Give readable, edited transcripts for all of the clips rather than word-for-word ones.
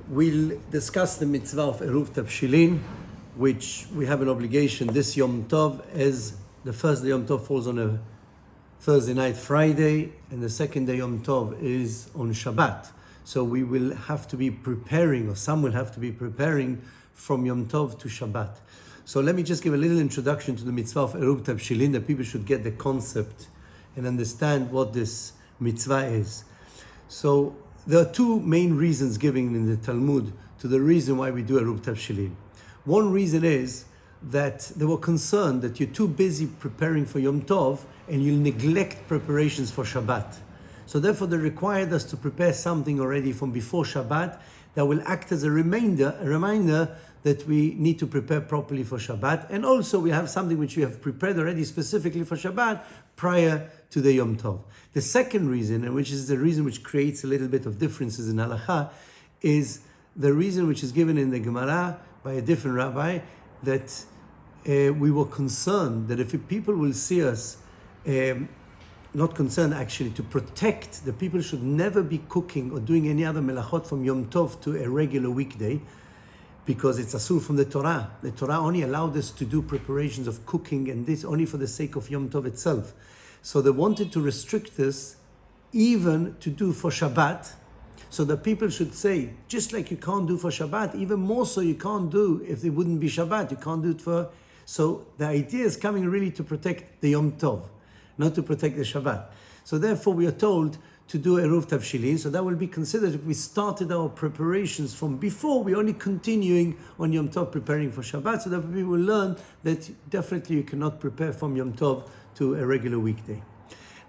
We'll discuss the mitzvah of Eruv Tavshillin, which we have an obligation this Yom Tov, as the first day Yom Tov falls on a Thursday night, Friday, and the second day Yom Tov is on Shabbat. So we will have to be preparing, or some will have to be preparing from Yom Tov to Shabbat. So let me just give a little introduction to the mitzvah of Eruv Tavshillin, that people should get the concept and understand what this mitzvah is. So there are two main reasons given in the Talmud to the reason why we do Eruv Tavshillin. One reason is that they were concerned that you're too busy preparing for Yom Tov and you'll neglect preparations for Shabbat. So therefore they required us to prepare something already from before Shabbat that will act as a reminder that we need to prepare properly for Shabbat. And also we have something which we have prepared already specifically for Shabbat prior to the Yom Tov. The second reason, and which is the reason which creates a little bit of differences in Halacha, is the reason which is given in the Gemara by a different rabbi, that we were concerned that if people will see us, not concerned actually, to protect the people should never be cooking or doing any other melachot from Yom Tov to a regular weekday, because it's asur from the Torah. The Torah only allowed us to do preparations of cooking, and this only for the sake of Yom Tov itself. So they wanted to restrict this even to do for Shabbat, so that people should say, just like you can't do for Shabbat, even more so you can't do if it wouldn't be Shabbat, you can't do it for... So the idea is coming really to protect the Yom Tov, not to protect the Shabbat. So therefore we are told to do Eruv Tavshillin, so that will be considered if we started our preparations from before, we're only continuing on Yom Tov preparing for Shabbat, so that we will learn that definitely you cannot prepare from Yom Tov to a regular weekday.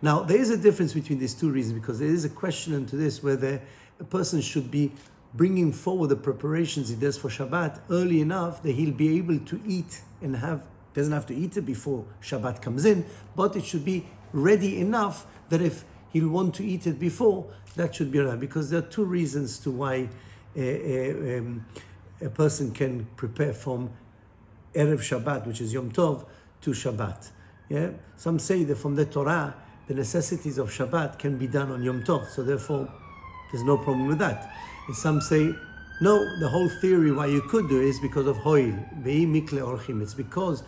Now there is a difference between these two reasons, because there is a question into this whether a person should be bringing forward the preparations he does for Shabbat early enough that he'll be able to eat and doesn't have to eat it before Shabbat comes in, but it should be ready enough that if he'll want to eat it before, that should be right. Because there are two reasons to why a person can prepare from Erev Shabbat, which is Yom Tov, to Shabbat. Yeah, some say that from the Torah, the necessities of Shabbat can be done on Yom Tov, so therefore there's no problem with that. And some say, no, the whole theory why you could do it is because of hoil, ve'i mikle orchim. It's because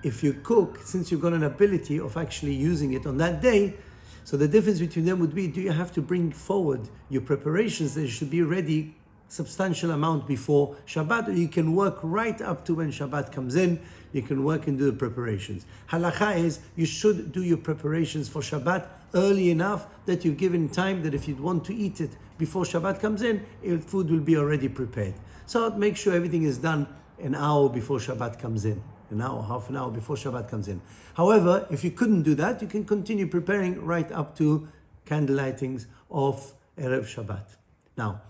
if you cook, since you've got an ability of actually using it on that day, so the difference between them would be, do you have to bring forward your preparations that should be ready substantial amount before Shabbat, or you can work right up to when Shabbat comes in, you can work and do the preparations. Halacha is, you should do your preparations for Shabbat early enough that you've given time that if you'd want to eat it before Shabbat comes in, food will be already prepared. So make sure everything is done an hour before Shabbat comes in, an hour, half an hour before Shabbat comes in. However, if you couldn't do that, you can continue preparing right up to candle lightings of Erev Shabbat. Now,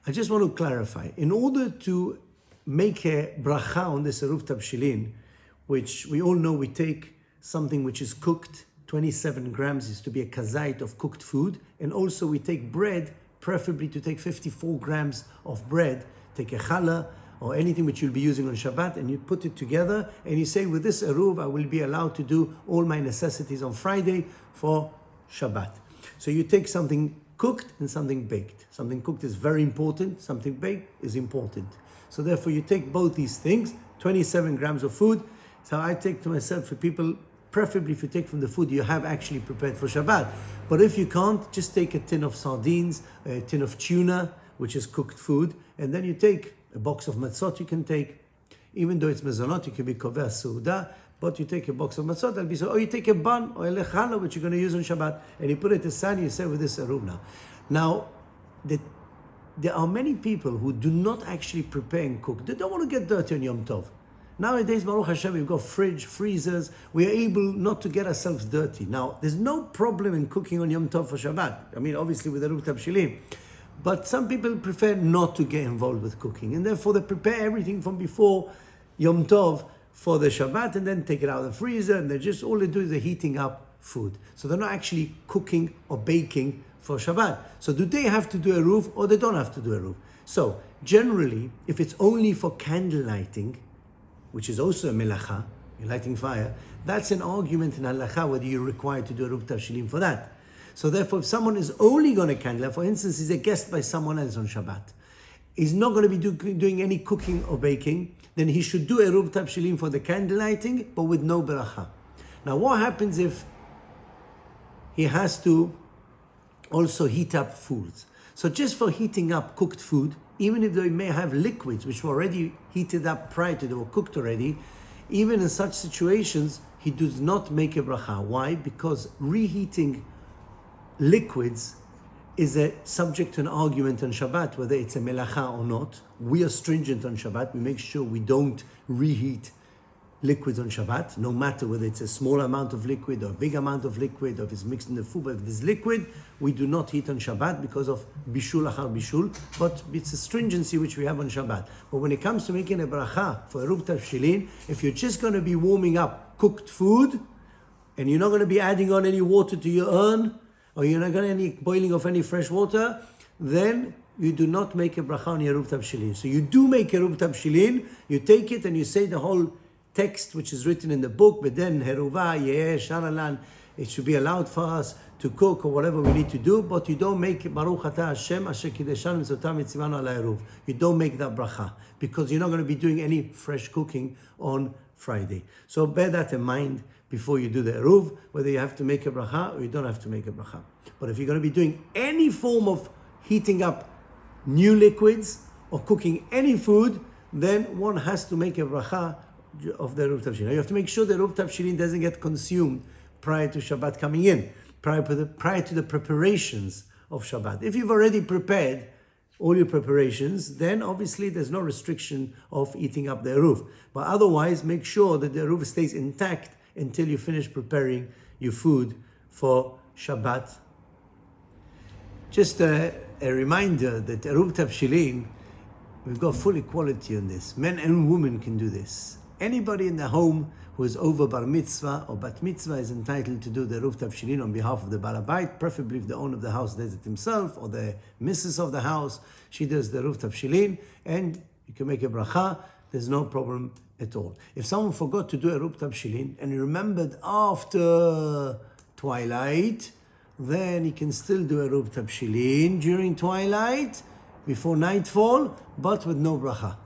I just want to clarify, in order to make a bracha on this Eruv Tavshillin, which we all know we take something which is cooked, 27 grams is to be a kazait of cooked food, and also we take bread, preferably to take 54 grams of bread, take a challah or anything which you'll be using on Shabbat, and you put it together, and you say, with this Eruv, I will be allowed to do all my necessities on Friday for Shabbat. So you take something cooked and something baked. Something cooked is very important, something baked is important. So therefore you take both these things, 27 grams of food. So I take to myself, for people, preferably if you take from the food you have actually prepared for Shabbat. But if you can't, just take a tin of sardines, a tin of tuna, which is cooked food, and then you take a box of matzot you can take. Even though it's mezonot, you can be koveh seudah, but you take a box of matzot, or you take a bun or a lechallah, which you're going to use on Shabbat, and you put it aside, you say with this Eruv now. Now, there are many people who do not actually prepare and cook. They don't want to get dirty on Yom Tov. Nowadays, Baruch Hashem, we've got fridge, freezers. We are able not to get ourselves dirty. Now, there's no problem in cooking on Yom Tov for Shabbat. I mean, obviously with Eruv Tavshillin. But some people prefer not to get involved with cooking, and therefore they prepare everything from before Yom Tov for the Shabbat, and then take it out of the freezer, and all they do is they're heating up food. So they're not actually cooking or baking for Shabbat. So do they have to do Eruv, or they don't have to do Eruv? So generally, if it's only for candle lighting, which is also a melacha, you're lighting fire, that's an argument in Halacha whether you're required to do Eruv Tavshillin for that. So therefore, if someone is only going to candle, for instance, is a guest by someone else on Shabbat, is not going to be doing any cooking or baking, then he should do Eruv Tavshillin for the candle lighting, but with no bracha. Now, what happens if he has to also heat up foods? So just for heating up cooked food, even if they may have liquids which were already heated up prior to, they were cooked already, even in such situations, he does not make a bracha. Why? Because reheating liquids is a subject to an argument on Shabbat, whether it's a melacha or not. We are stringent on Shabbat. We make sure we don't reheat liquids on Shabbat, no matter whether it's a small amount of liquid or a big amount of liquid, or if it's mixed in the food. But if it's liquid, we do not heat on Shabbat because of bishul achar bishul, but it's a stringency which we have on Shabbat. But when it comes to making a bracha for Eruv Tavshillin, if you're just going to be warming up cooked food, and you're not going to be adding on any water to your urn, or you're not going to any boiling of any fresh water, then you do not make a bracha on Eruv Tavshillin. So you do make Eruv Tavshillin, you take it and you say the whole text which is written in the book, but then Heruvah, Yeh, Sharalan, it should be allowed for us to cook or whatever we need to do, but you don't make Baruch Atah Hashem Asher Kideshanu Mitzvotav Mitzivanu Ala Eruv. You don't make that bracha because you're not going to be doing any fresh cooking on Friday. So bear that in mind before you do the Eruv, whether you have to make a bracha or you don't have to make a bracha. But if you're going to be doing any form of heating up new liquids or cooking any food, then one has to make a bracha of the Eruv Tavshillin. You have to make sure the Eruv Tavshillin doesn't get consumed prior to Shabbat coming in, prior to the preparations of Shabbat. If you've already prepared all your preparations, then obviously there's no restriction of eating up the Eruv. But otherwise, make sure that the Eruv stays intact until you finish preparing your food for Shabbat. Just a reminder that Eruv Tavshillin, we've got full equality on this. Men and women can do this. Anybody in the home who is over bar mitzvah or bat mitzvah is entitled to do the Eruv Tavshillin on behalf of the balabait, preferably if the owner of the house does it himself, or the Messas of the house, she does the Eruv Tavshillin, and you can make a bracha, there's no problem at all. If someone forgot to do Eruv Tavshillin and he remembered after twilight, then he can still do Eruv Tavshillin during twilight, before nightfall, but with no bracha.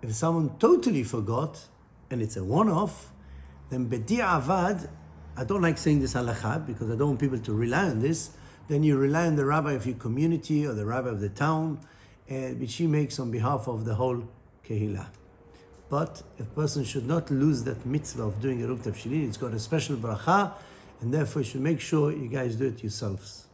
If someone totally forgot, and it's a one-off, then b'di'avad, I don't like saying this halacha because I don't want people to rely on this, then you rely on the rabbi of your community or the rabbi of the town, which he makes on behalf of the whole kehillah. But a person should not lose that mitzvah of doing Eruv Tavshillin. It's got a special bracha, and therefore you should make sure you guys do it yourselves.